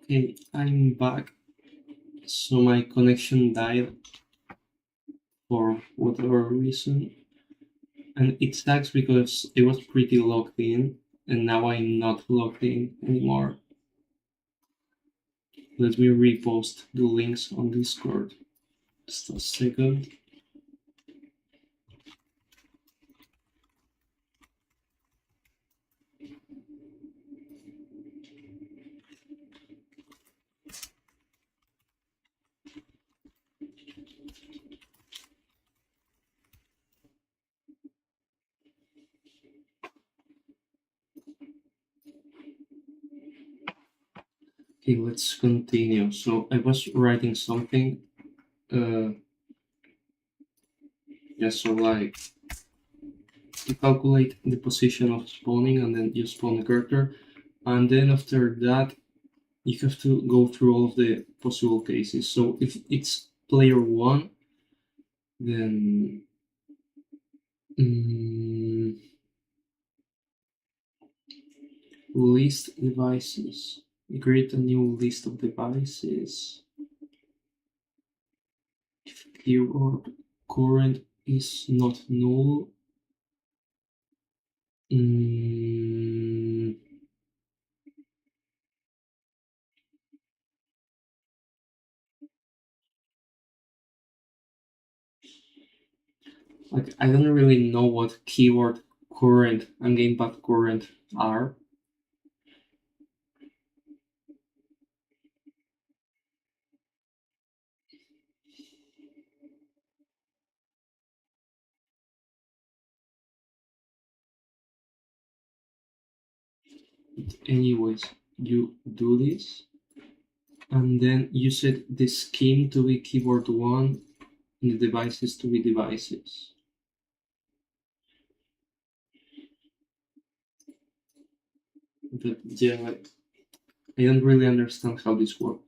Okay, I'm back. So my connection died for whatever reason, and it sucks because it was pretty logged in, and now I'm not logged in anymore. Let me repost the links on Discord. Just a second. Okay, let's continue. So I was writing something. Uh, yeah, so like you calculate the position of spawning, and then you spawn the character, and then after that you have to go through all of the possible cases. So if it's player one, then mm, list devices. Create a new list of devices. If keyword current is not null, mm, like I don't really know what keyword current and gamepad current are. But anyways, you do this, and then you set the scheme to be keyboard one and the devices to be devices. But yeah, I don't really understand how this works.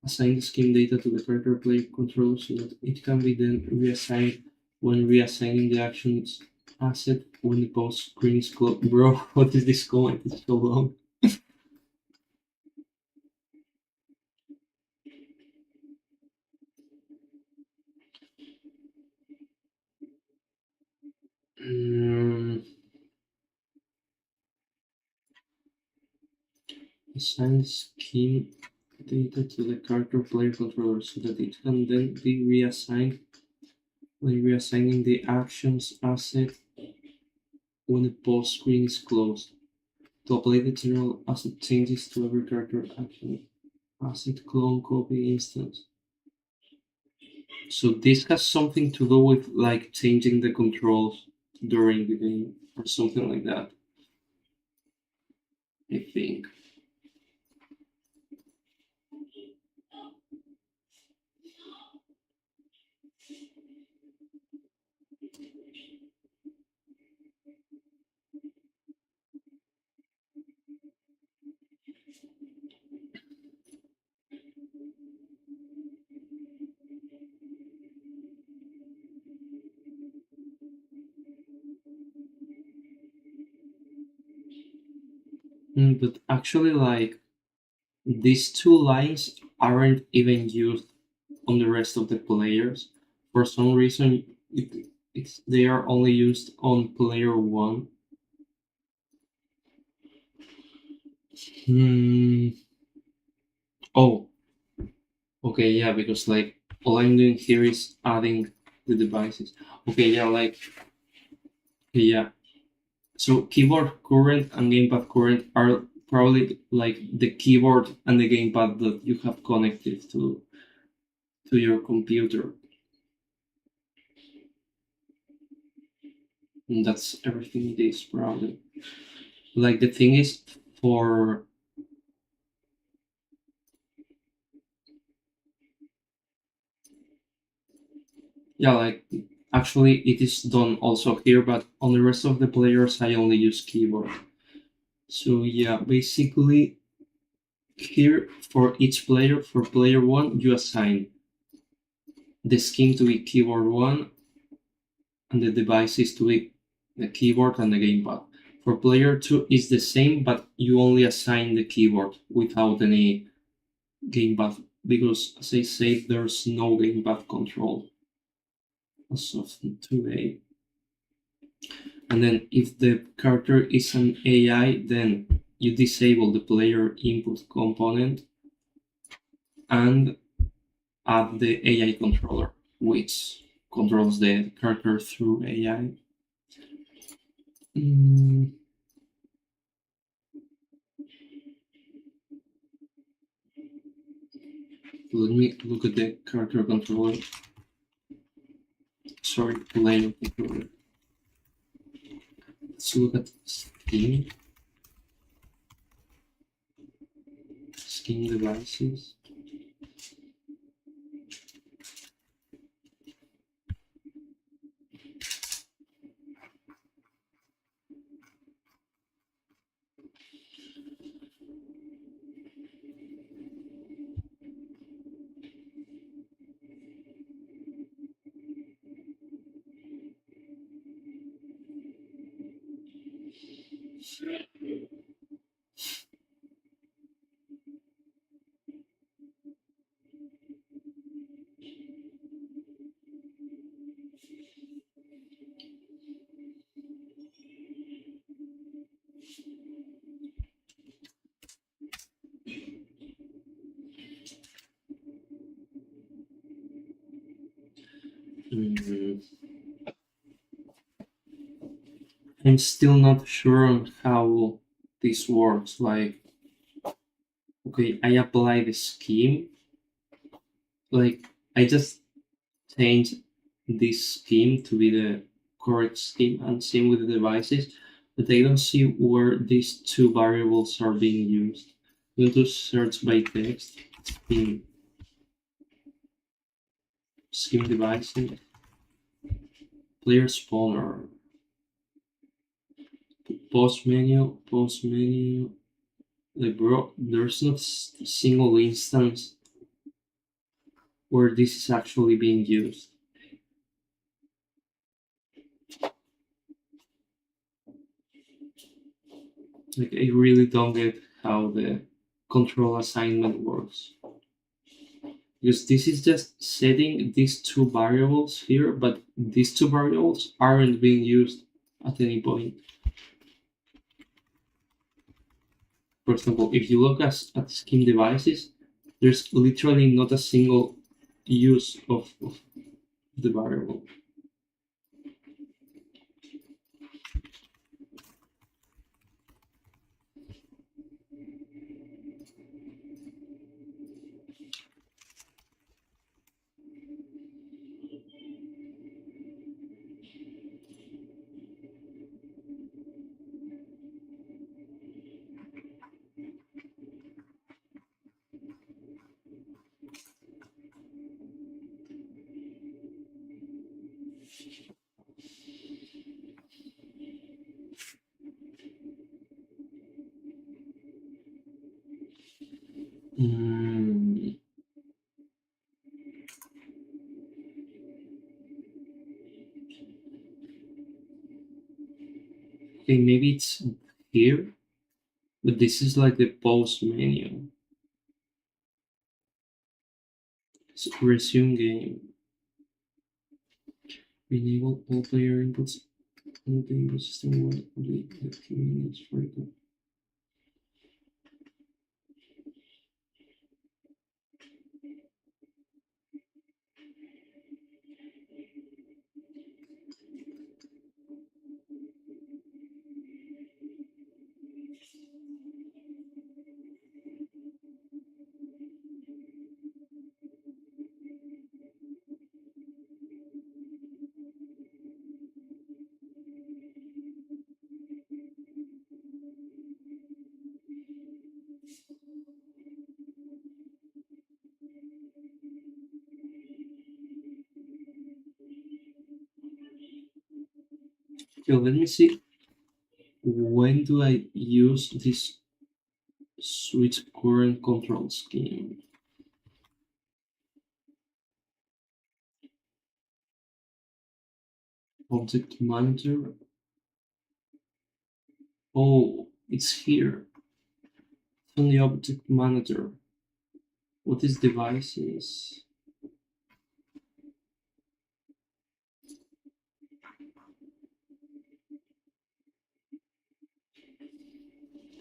Assign the scheme data to the character player controller so that it can be then reassigned when reassigning the actions asset when the post screen is closed. Bro, what is this comment? It's so long. Mm, assign the scheme data to the character player controller so that it can then be reassigned when reassigning the actions asset when the post screen is closed. To apply the general asset changes to every character action asset clone copy instance. So this has something to do with like changing the controls during the game or something like that, I think. But actually, like these two lines aren't even used on the rest of the players. For some reason, they are only used on player one. Hmm. Oh, okay, yeah, because like all I'm doing here is adding the devices. Okay, yeah, like okay, yeah. So keyboard current and gamepad current are probably like the keyboard and the gamepad that you have connected to your computer. And that's everything it is probably. Like the thing is for yeah, like actually it is done also here, but on the rest of the players I only use keyboard. So yeah, basically here for each player, for player one, you assign the scheme to be keyboard one and the devices to be the keyboard and the gamepad. For player two, it's the same, but you only assign the keyboard without any game path because, as I said, there's no game path control as of today. And then if the character is an AI, then you disable the player input component and add the AI controller, which controls the character through AI. Mm, let me look at the character controller. Sorry, player controller. Let's look at Steam devices. Mm, I'm still not sure on how this works. Like, okay, I apply the scheme. Like, I just change this scheme to be the correct scheme, and same with the devices. But I don't see where these two variables are being used. I'm going to search by text scheme devices, player spawner, post menu. Like, bro, there's not a single instance where this is actually being used. Like, I really don't get how the control assignment works. Because this is just setting these two variables here, but these two variables aren't being used at any point. For example, if you look at scheme devices, there's literally not a single use of the variable. Mm, okay, maybe it's here, but this is like the pause menu. So resume game. Enable all player inputs on the input system while complete the 2 minutes for it. Okay, let me see. When do I use this switch current control scheme? Object manager. Oh, it's here. It's on the object manager. What is devices?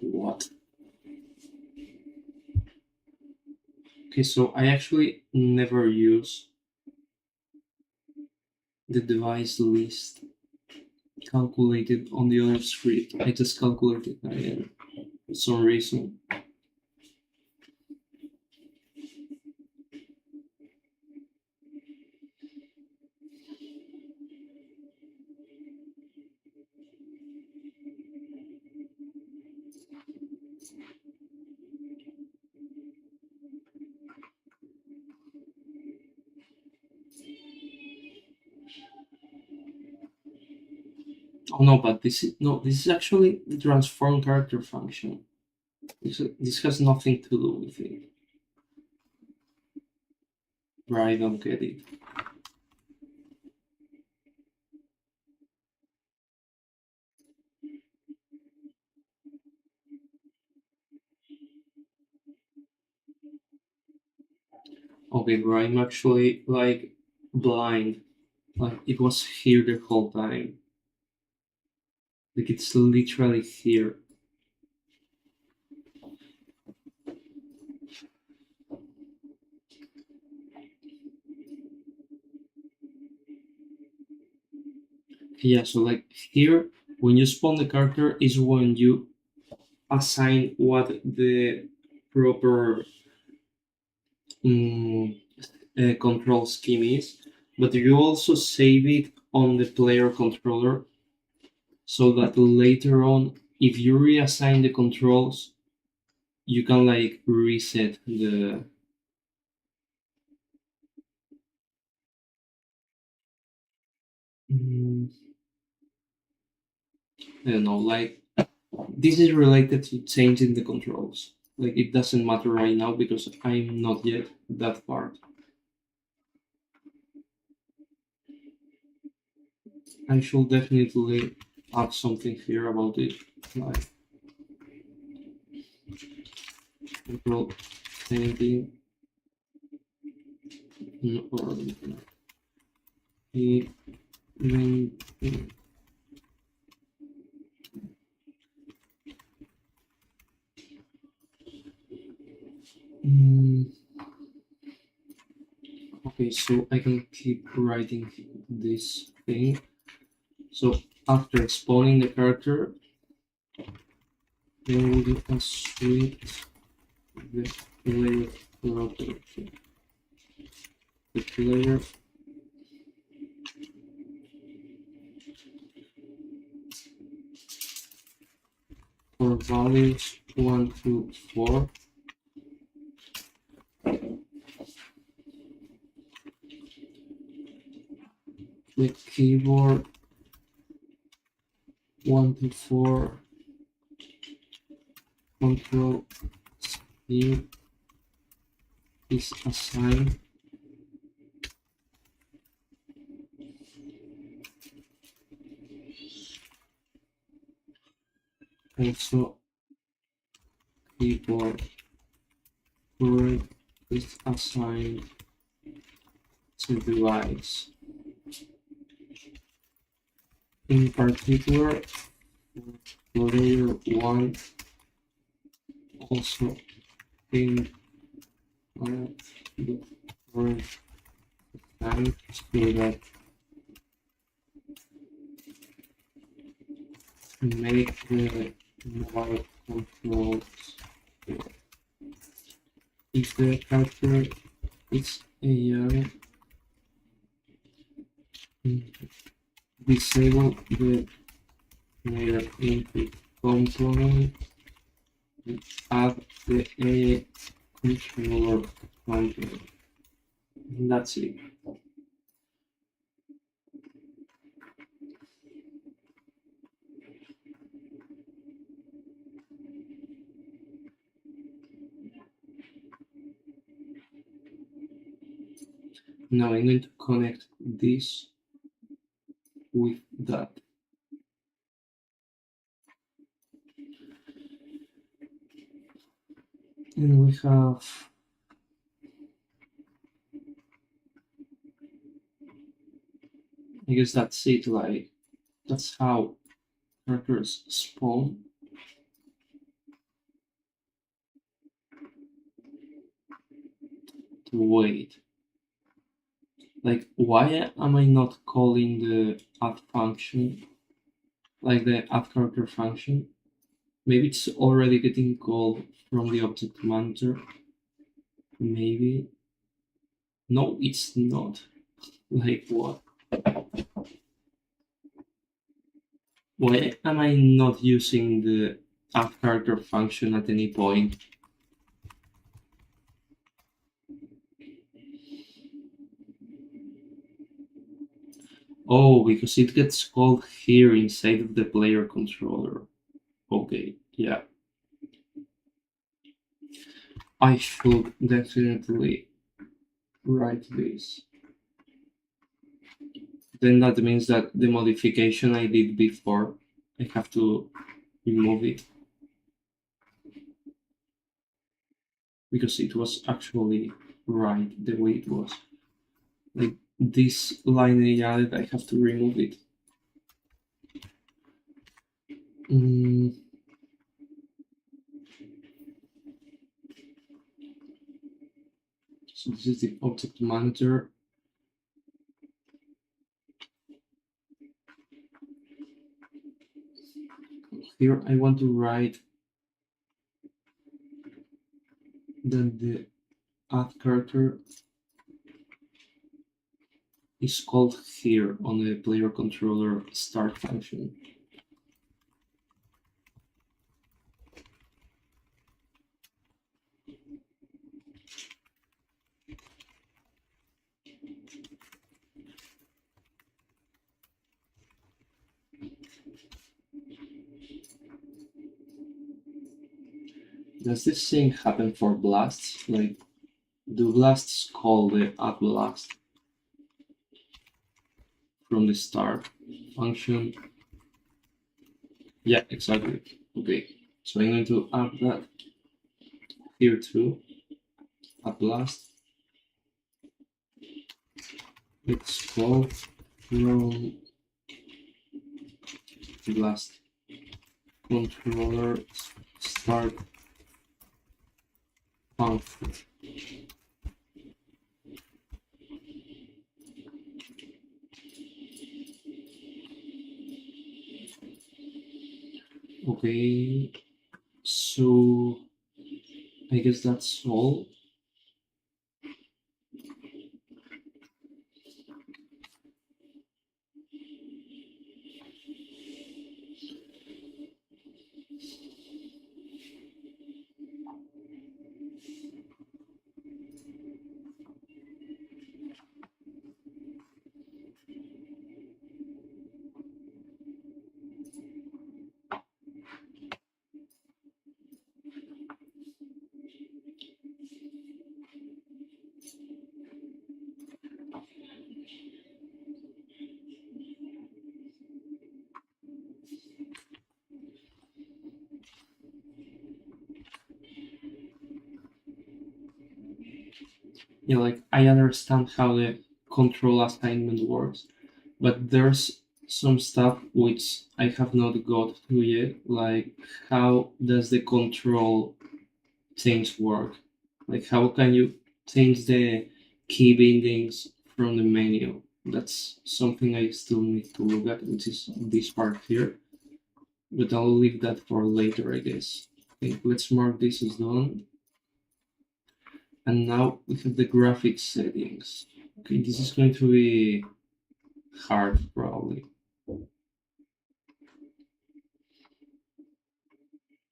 What? Okay, so I actually never use the device list calculated on the other script. I just calculated that for some reason. Oh no, but this is actually the transform character function. This has nothing to do with it. Right, I don't get it. Okay, bro, I'm actually like blind. Like it was here the whole time. Like it's literally here. Yeah, so like here, when you spawn the character is when you assign what the proper mm, control scheme is, but you also save it on the player controller so that later on, if you reassign the controls, you can like reset the. Mm, I don't know, like this is related to changing the controls. Like it doesn't matter right now because I'm not yet that part. I should definitely add something here about it, like control changing or even. Mm, okay, so I can keep writing this thing. So after spawning the character, there will be a switch the player property. The player for values 1 to 4. The keyboard 1 to 4 control scheme is assigned also keyboard current is assigned to device. In particular, layer 1 also in the current time so that make the mobile controls work. If the character is AI, disable the layer input component and add the AI controller component. And that's it. Now I'm going to connect this with that. And we have I guess that's it. Like that's how characters spawn. Wait, like why am I not calling the add function, like the add character function? Maybe it's already getting called from the object manager. Maybe no, it's not. Like what? Why am I not using the add character function at any point? Oh, because it gets called here inside of the player controller. Okay, yeah. I should definitely write this. Then that means that the modification I did before, I have to remove it because it was actually right the way it was. Like this line I added, I have to remove it. Mm, so this is the object manager. Here I want to write that the add character is called here on the player controller start function. Does this thing happen for blasts? Like, do blasts call the add blast from the start function? Yeah, exactly. Okay, so I'm going to add that here too. Add blast. Let's call from blast controller start function. Okay, so I guess that's all. Yeah, like I understand how the control assignment works, but there's some stuff which I have not got to yet. Like, how does the control things work? Like, how can you change the key bindings from the menu? That's something I still need to look at, which is this part here. But I'll leave that for later, I guess. Okay, let's mark this as done. And now we have the graphics settings. Okay, this is going to be hard, probably.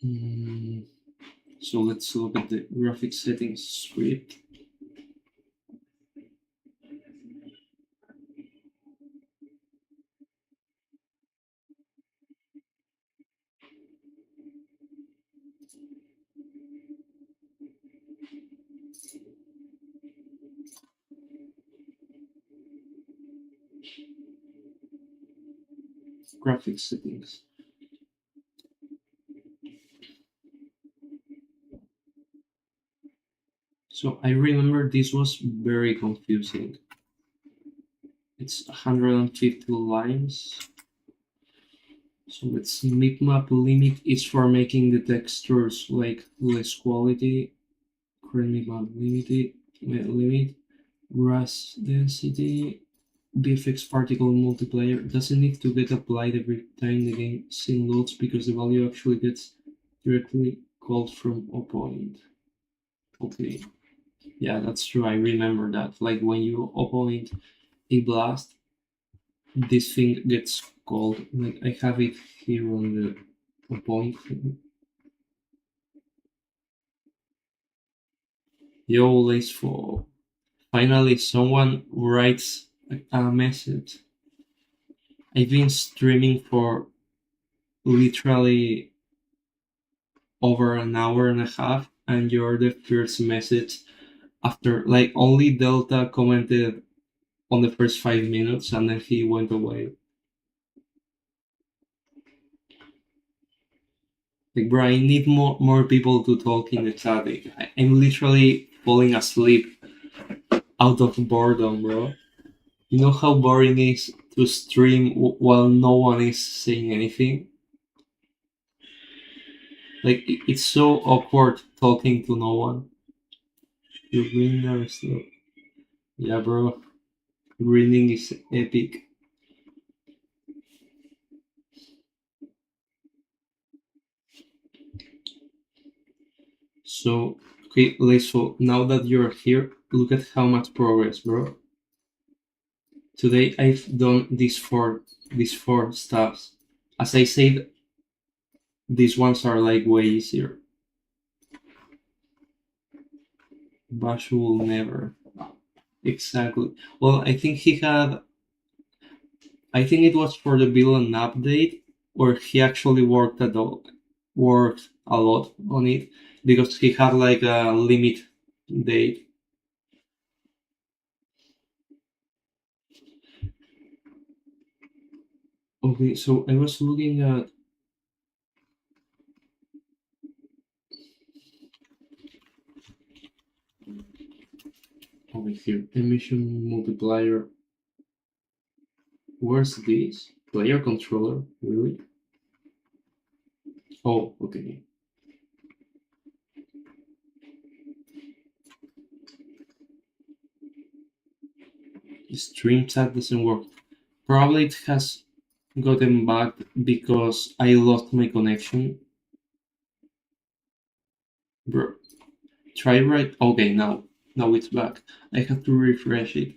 Mm, so let's look at the graphics settings script. Graphics settings. So I remember this was very confusing. It's 150 lines. So its bitmap limit is for making the textures like less quality. Current bitmap limit. Grass density. BFX particle multiplier doesn't need to get applied every time the game scene loads because the value actually gets directly called from a point. Okay, yeah, that's true. I remember that. Like when you appoint a blast, this thing gets called. Like I have it here on the appoint thing. Yo, Laceful. Finally, someone writes a message. I've been streaming for literally over an hour and a half, and you're the first message after like only Delta commented on the first 5 minutes and then he went away. Like, bro, I need more people to talk in the chat. I'm literally falling asleep out of boredom, bro. You know how boring it is to stream while no one is saying anything? Like, it's so awkward talking to no one. Your green never stop. Yeah, bro. Greening is epic. So, okay, so now that you're here, look at how much progress, bro. Today I've done these four stuffs. As I said, these ones are like way easier. Bash will never. Exactly. Well, I think it was for the villain update where he actually worked a lot on it because he had like a limit date. Okay, so I was looking at over here emission multiplier. Where's this? Player controller? Really? Oh, okay. Stream chat doesn't work. Probably it has gotten back because I lost my connection. Bro, try right. Okay, now it's back. I have to refresh it.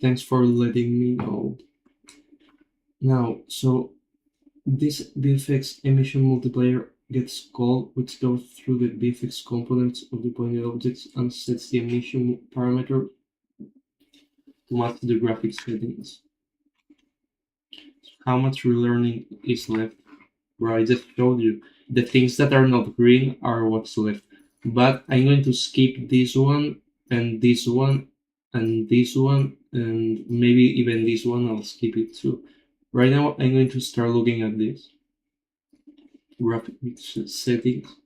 Thanks for letting me know. Now, so this BFX emission multiplier gets called, which goes through the BFX components of the pointed objects and sets the emission parameter to match the graphics settings. How much relearning is left? Where I just showed you. The things that are not green are what's left. But I'm going to skip this one and this one and this one and maybe even this one. I'll skip it too. Right now, I'm going to start looking at this graphics settings.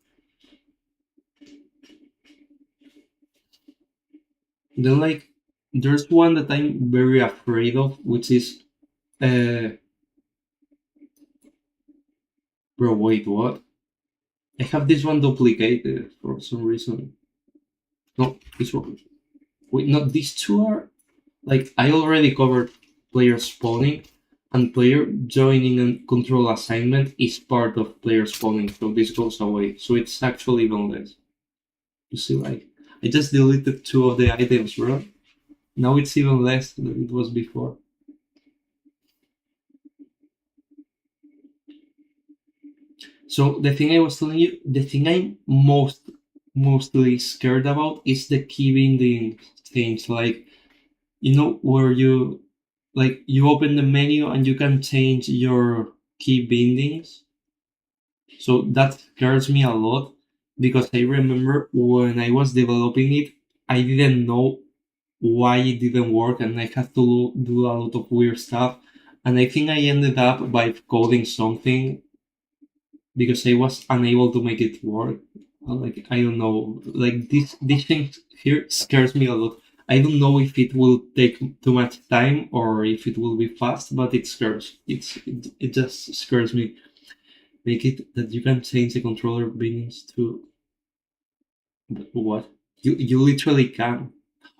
Then, like, there's one that I'm very afraid of, which is, bro, wait, what? I have this one duplicated for some reason. No, this one. Wait, no, these two are like I already covered player spawning, and player joining and control assignment is part of player spawning, so this goes away. So it's actually even less. You see, like I just deleted two of the items, bro. Now it's even less than it was before. So the thing I was telling you, the thing I'm mostly scared about is the key binding things. Like where you open the menu and you can change your key bindings. So that scares me a lot because I remember when I was developing it, I didn't know why it didn't work and I had to do a lot of weird stuff. And I think I ended up by coding something because I was unable to make it work. Like I don't know, like this thing here scares me a lot. I don't know if it will take too much time or if it will be fast, but it scares. It just scares me. Make it that you can change the controller bindings to what? You literally can.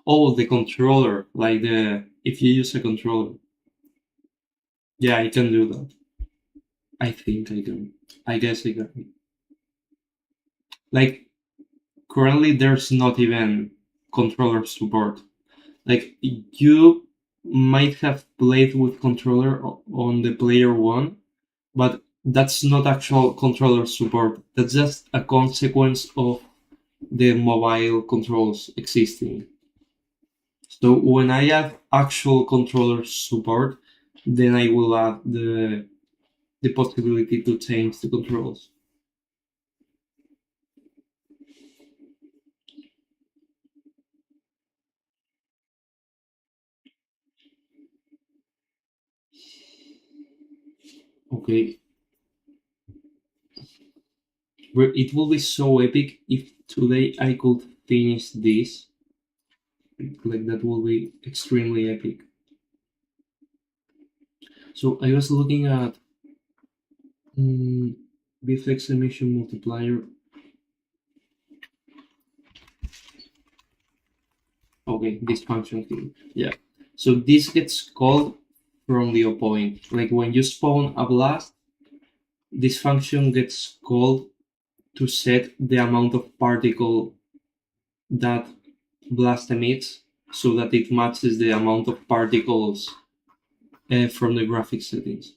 Oh, the controller, like the if you use a controller. Yeah, I can do that. I think I can. I guess I can. Like currently, there's not even controller support. Like you might have played with controller on the player one, but that's not actual controller support. That's just a consequence of the mobile controls existing. So when I add actual controller support, then I will add the possibility to change the controls. Okay, it will be so epic if today I could finish this. Like that will be extremely epic. So I was looking at mm, VFX emission multiplier. Okay, this function thing. Yeah. So this gets called from the point. Like when you spawn a blast, this function gets called to set the amount of particle that blast emits so that it matches the amount of particles from the graphic settings.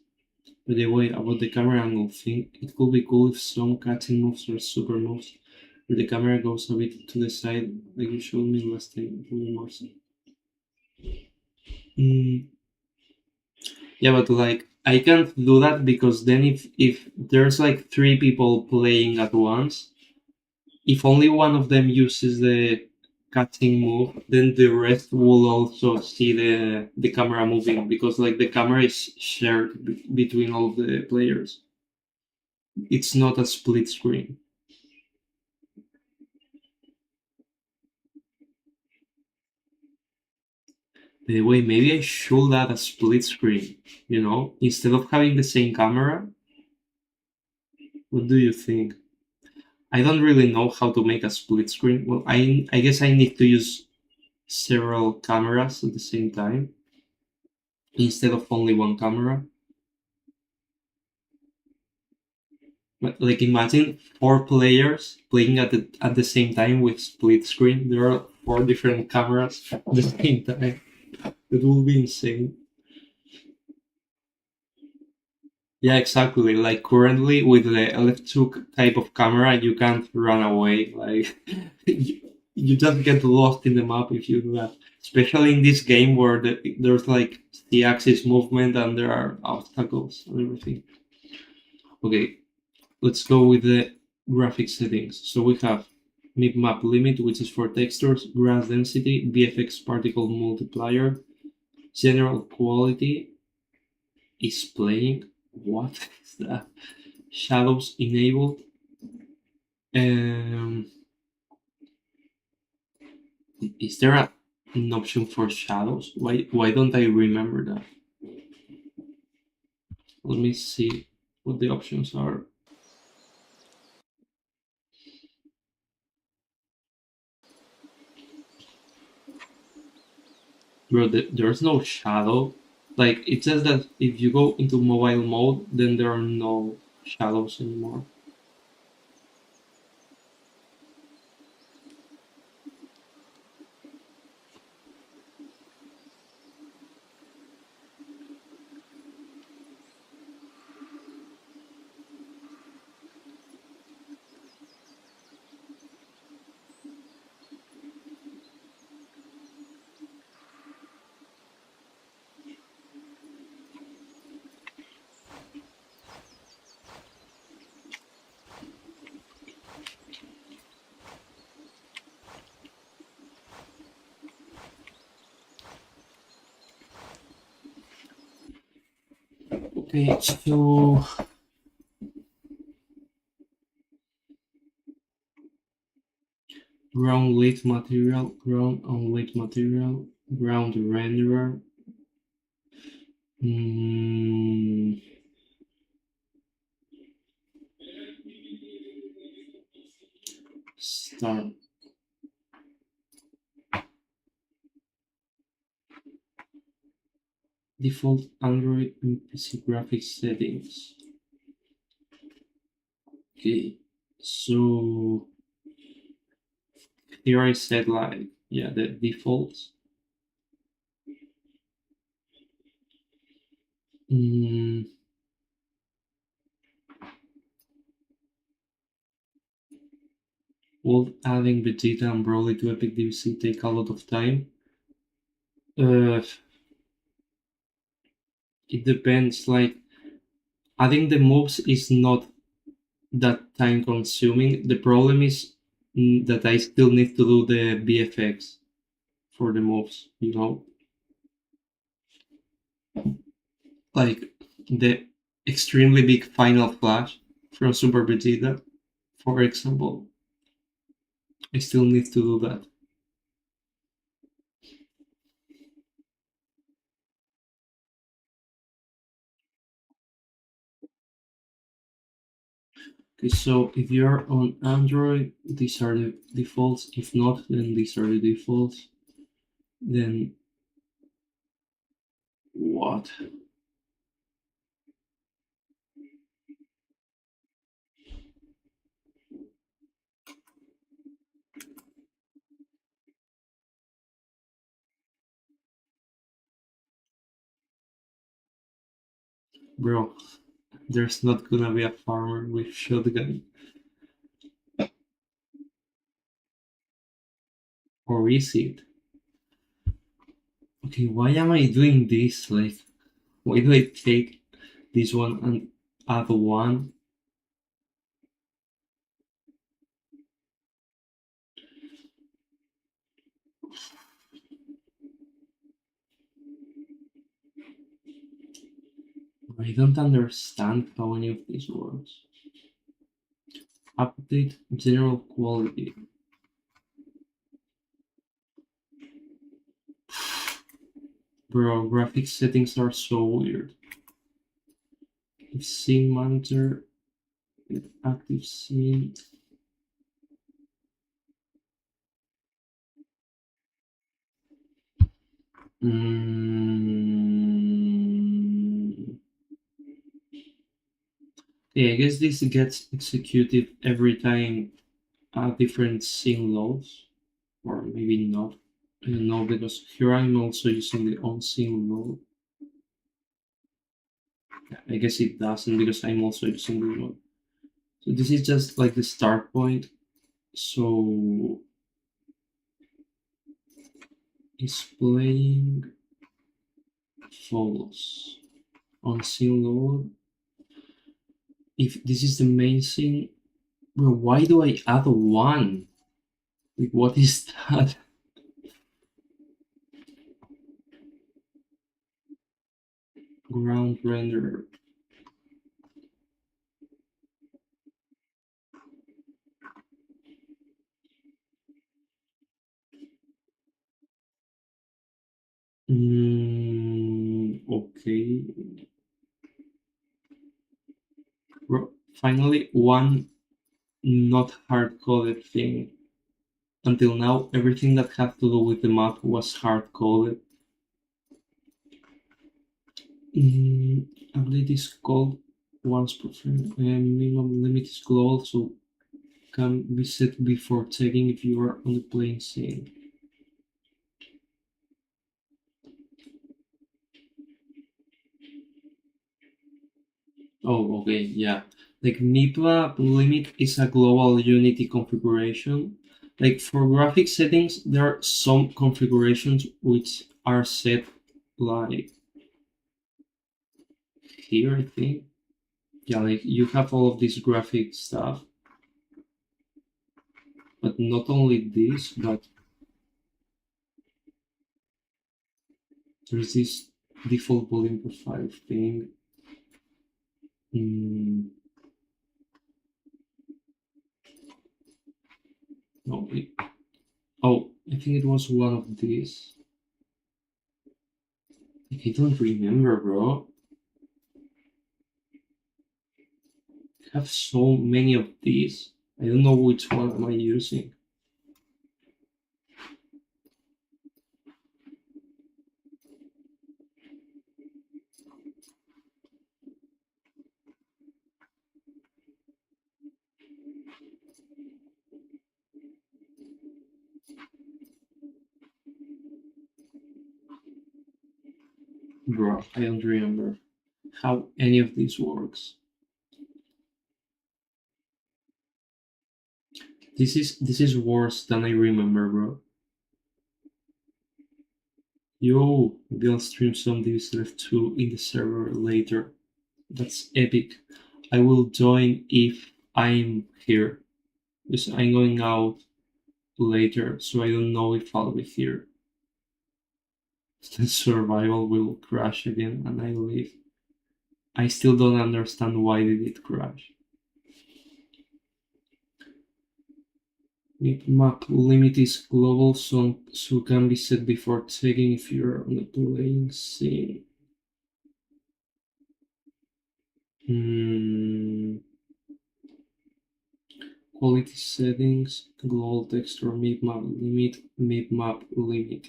By the way, about the camera angle thing, it could be cool if some cutting moves or super moves where the camera goes a bit to the side, like you showed me last time. It would be more so. Mm, yeah, but like I can't do that because then if there's like three people playing at once, if only one of them uses the cutting move, then the rest will also see the camera moving because like the camera is shared between all the players. It's not a split screen. By the way, maybe I should add a split screen. Instead of having the same camera. What do you think? I don't really know how to make a split screen. Well, I guess I need to use several cameras at the same time instead of only one camera. But like imagine four players playing at the same time with split screen. There are four different cameras at the same time. It will be insane. Yeah, exactly. Like currently with the LF2 type of camera, you can't run away. Like you just get lost in the map if you do that. Especially in this game where there's like the axis movement and there are obstacles and everything. Okay, let's go with the graphic settings. So we have map limit, which is for textures, grass density, VFX particle multiplier, general quality is playing. What is that? Shadows enabled. Um, is there an option for shadows? Why don't I remember that? Let me see what the options are. Bro, there's no shadow. Like it says that if you go into mobile mode, then there are no shadows anymore. Okay, so ground lit material, ground unlit material, ground renderer. Mm, start default Android and PC graphics settings. Okay, so here I said like, yeah, the defaults. Mm, will adding Vegeta and Broly to Epic DVC take a lot of time? Uh, it depends. Like, adding the moves is not that time consuming. The problem is that I still need to do the VFX for the moves, you know? Like the extremely big final flash from Super Vegeta, for example. I still need to do that. Okay, so if you're on Android, these are the defaults. If not, then these are the defaults. Then what? Bro, there's not gonna be a farmer with shotgun. Or is it? Okay, why am I doing this? Like, why do I take this one and add one? I don't understand how any of this works. Update general quality. Bro, graphics settings are so weird. If scene monitor, with active scene. Mm, yeah, I guess this gets executed every time a different scene loads, or maybe not. I don't know because here I'm also using the on scene load. I guess it doesn't because I'm also using the load. So this is just like the start point. So it's playing false on scene load. If this is the main scene, bro, why do I add one? Like, what is that? Ground render. Okay. Bro, finally, one not hard coded thing. Until now, everything that had to do with the map was hard coded. Mm, update is called once per frame. Minimum limit is global, so can be set before checking if you are on the playing scene. Oh, okay, yeah. Like NIPA limit is a global Unity configuration. Like for graphic settings, there are some configurations which are set like here, I think. Yeah, like you have all of this graphic stuff, but not only this, but there's this default volume profile thing. Mm, no, I think it was one of these. Like, I don't remember, bro. I have so many of these. I don't know which one am I using. Bro, I don't remember how any of this works. This is worse than I remember, bro. Yo, we'll stream some Divis Left 2 in the server later. That's epic. I will join if I'm here. Because I'm going out later, so I don't know if I'll be here. The survival will crash again and I leave. I still don't understand why did it crash. Map limit is global, so can be set before checking if you're on the playing scene. Hmm. Quality settings, global texture, map limit.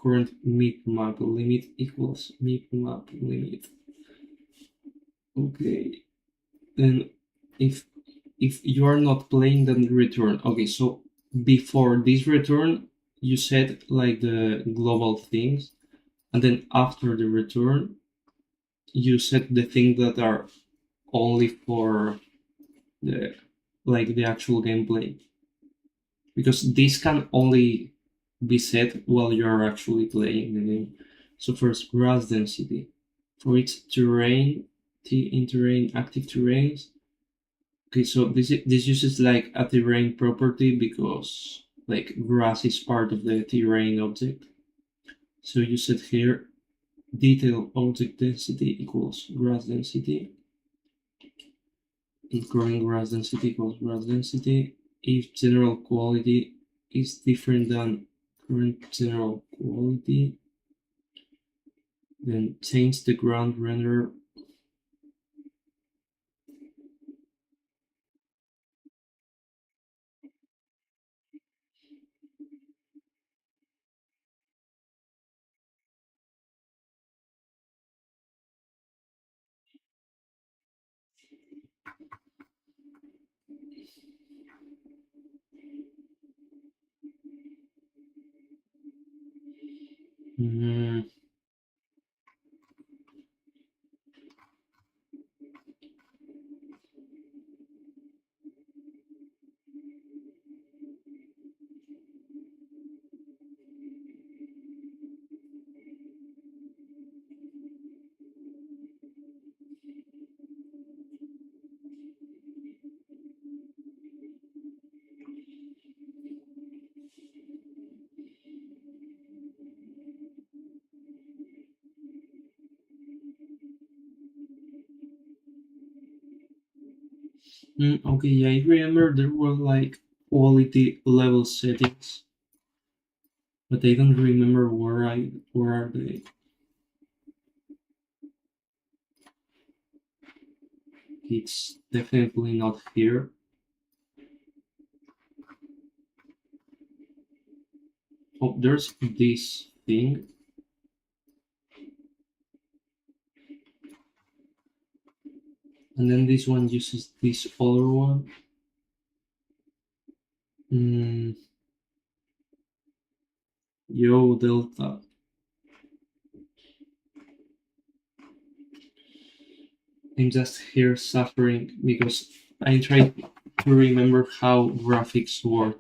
Current map limit equals map limit. Okay, then if you are not playing, then return. Okay, so before this return, you set like the global things, and then after the return, you set the things that are only for the like the actual gameplay, because this can only be set while you are actually playing the game. So first, grass density for its terrain, in terrain, active terrains. Okay, so this uses like a terrain property because like grass is part of the terrain object. So you set here detail object density equals grass density, and current grass density equals grass density. If general quality is different than current general quality, then change the ground render. Mm, okay, yeah, I remember there were like quality level settings, but I don't remember where are they. It's definitely not here. Oh, there's this thing, and then this one uses this other one. Mm, yo, Delta. I'm just here suffering because I try to remember how graphics work.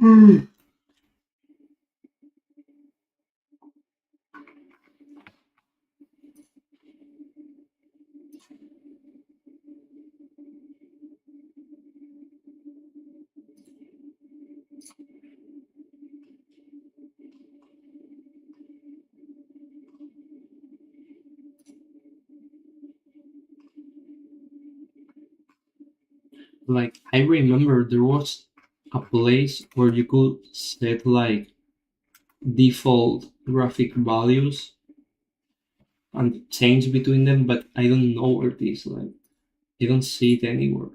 Hmm. Like I remember there was a place where you could set like default graphic values and change between them, but I don't know where it is. Like I don't see it anywhere.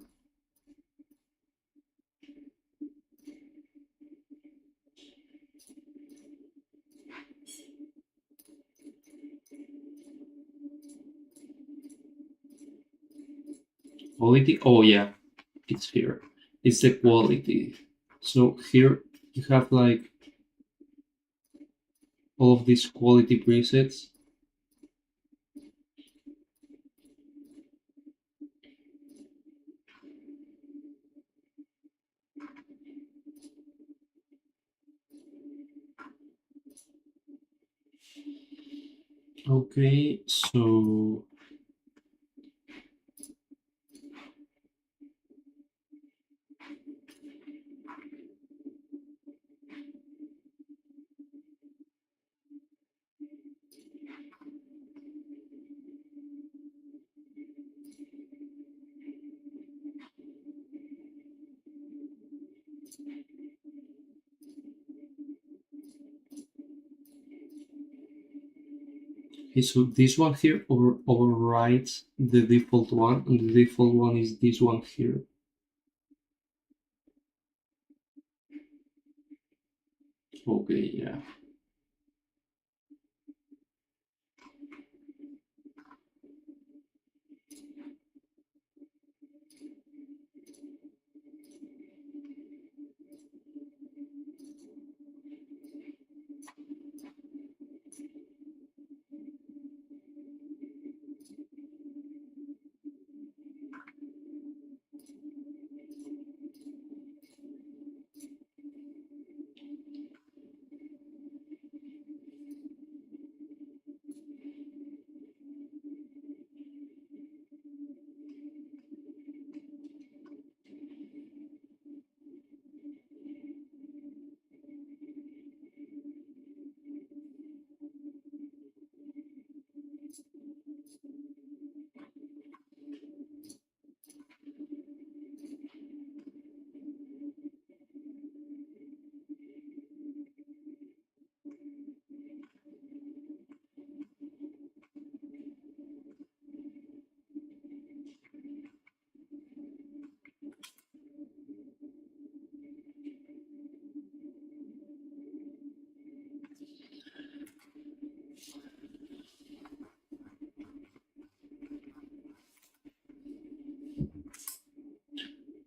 Quality? Oh yeah, it's here. It's the quality. So here you have like all of these quality presets. Okay, so okay, so this one here overrides the default one, and the default one is this one here. Okay, yeah.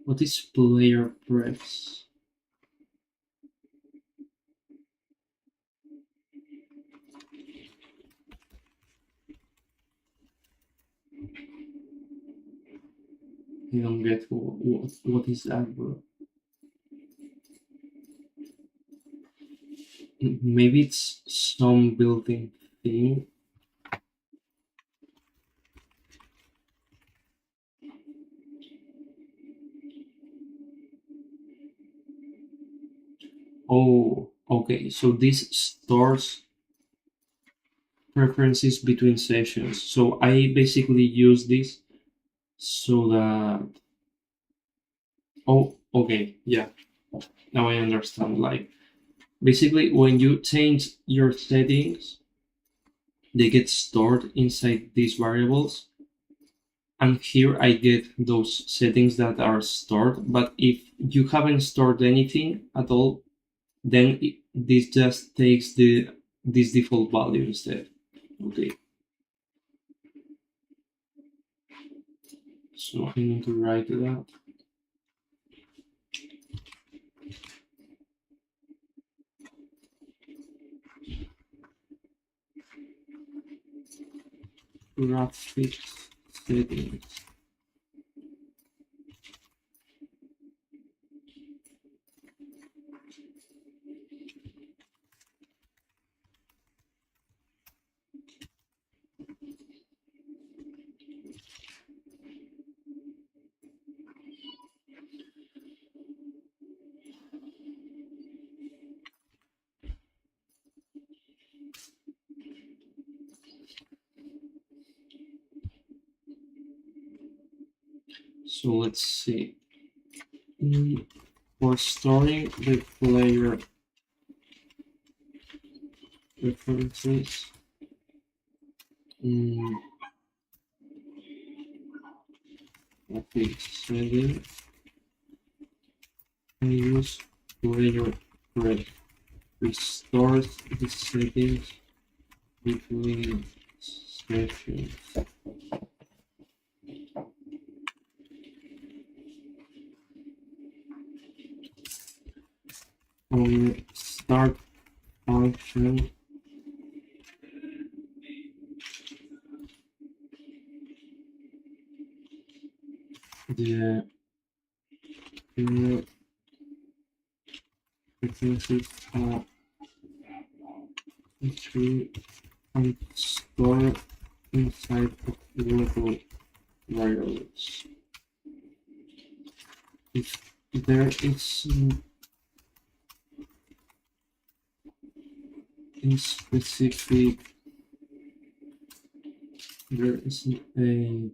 What is player prefs? I don't get what is that, bro. Maybe it's some built-in thing. Oh, okay. So this stores preferences between sessions. So I basically use this so that. Oh, okay. Yeah. Now I understand. Like basically, when you change your settings, they get stored inside these variables. And here I get those settings that are stored. But if you haven't stored anything at all, then this just takes this default value instead. Okay, so I need to write that. Graphics settings. So let's see. For storing the player references, okay, setting, I use player thread. Restores the settings between sessions. On start function, the references are actually stored inside of local variables. If there is a specific, there isn't a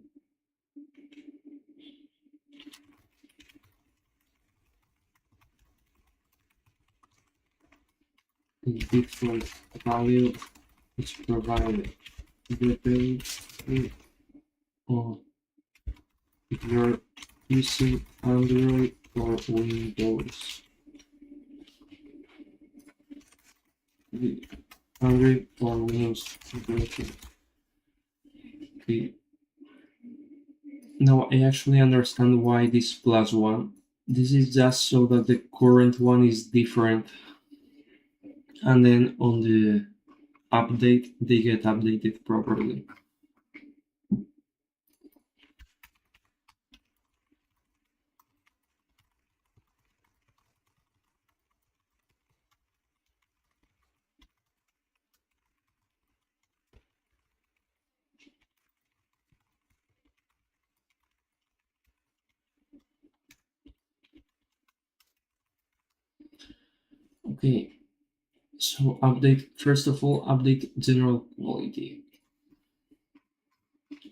default value is provided depending on if you're using Android or Windows. The Android or Windows version. Okay. Now I actually understand why this +1. This is just so that the current one is different, and then on the update they get updated properly. Okay, so update, first of all, update general quality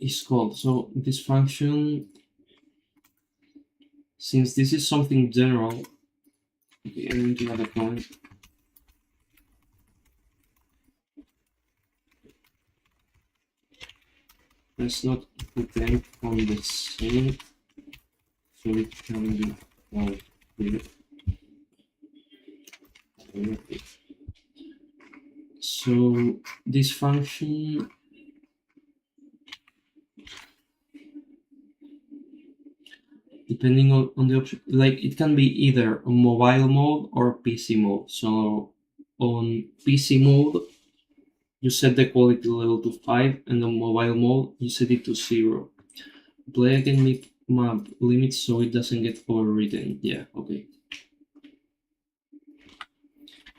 is called. So this function, since this is something general, okay, I need to add a point. Let's not put them on the same, so it can be all here. So this function, depending on the option, like it can be either a mobile mode or PC mode. So on PC mode, you set the quality level to 5, and on mobile mode, you set it to 0. Play again map limits so it doesn't get overwritten. Yeah, okay.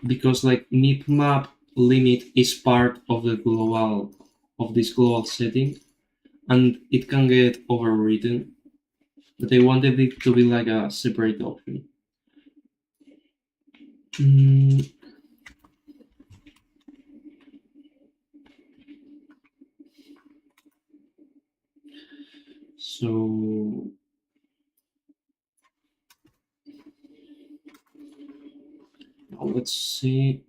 Because like map limit is part of the global of this global setting, and it can get overwritten. But I wanted it to be like a separate option. So now let's see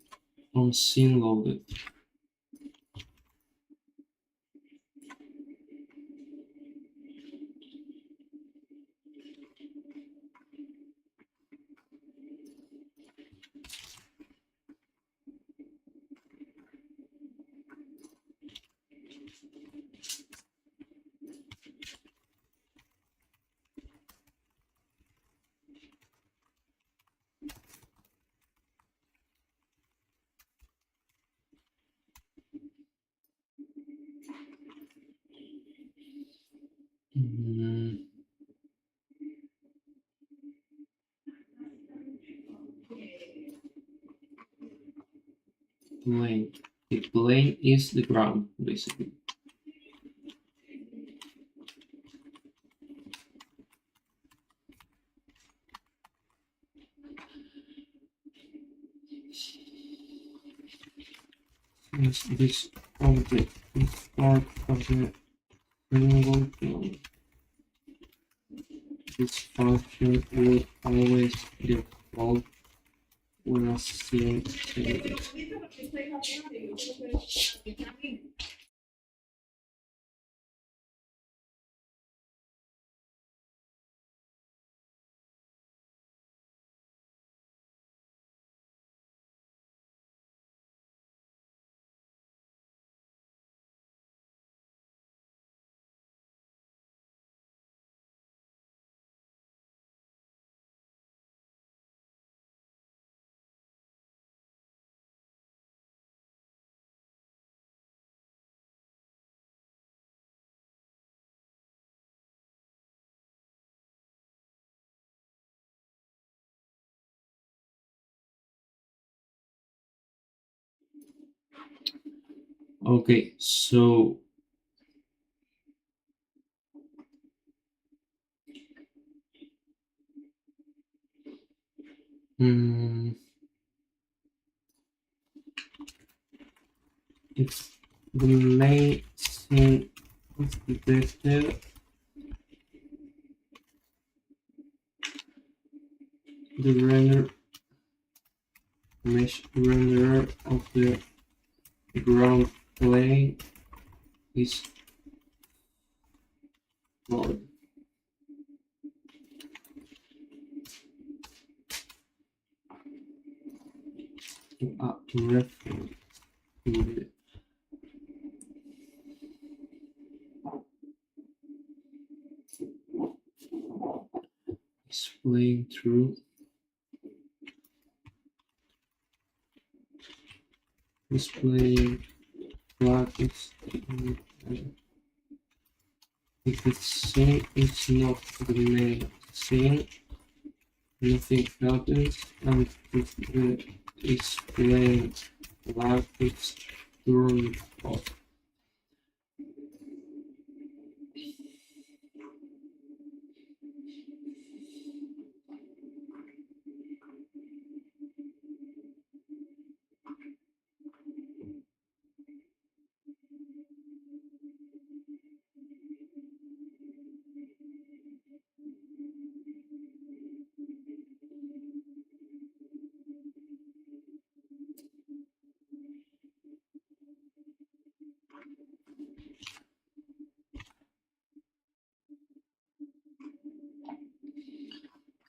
on scene loaded. Mm, plane. The plane is the ground, basically. Since this object is part of the single plane, this function will always get called when a scene changes. Okay, so mm, if the main scene is detected, the mesh renderer of the ground plane is flawed. Reference to the displaying through displaying flag is if the scene is not the main scene, nothing happens, and if the displaying flag is turned off.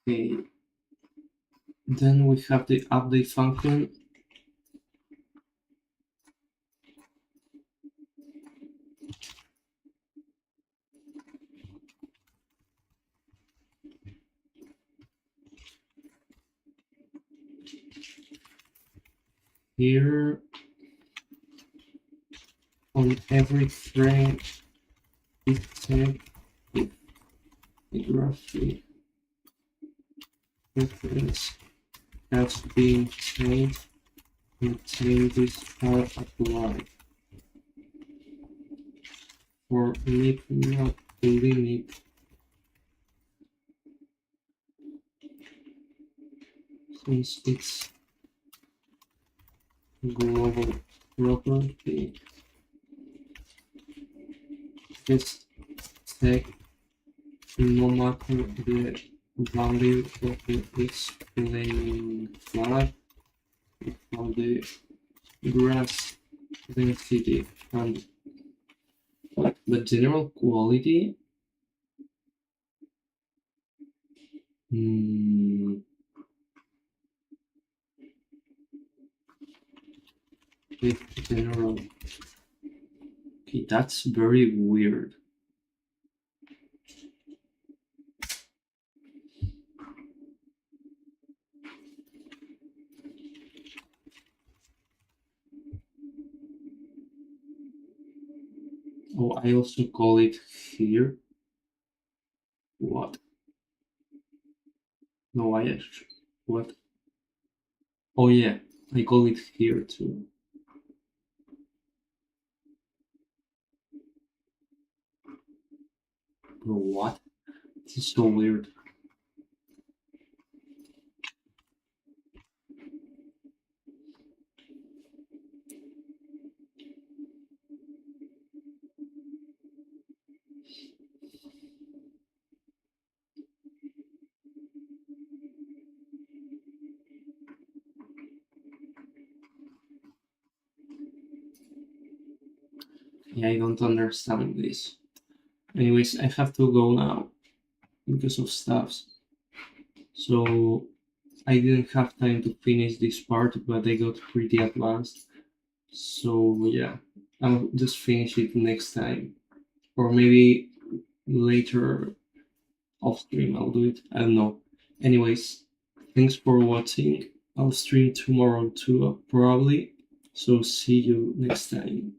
Okay, then we have the update function. Here, on every frame, it said if the graphic reference has been changed, and changes are applied. For limit not limit, since it's global property, this tag no matter the value of the displaying flag of the grass density and the general quality. Mm, the general. Okay, that's very weird. Oh, I also call it here. What? No, I actually. What? Oh yeah, I call it here too. Bro, what? This is so weird. Yeah, I don't understand this. Anyways, I have to go now because of stuffs. So I didn't have time to finish this part, but I got pretty advanced. So yeah, I'll just finish it next time, or maybe later off stream. I'll do it. I don't know. Anyways, thanks for watching. I'll stream tomorrow too, probably. So see you next time.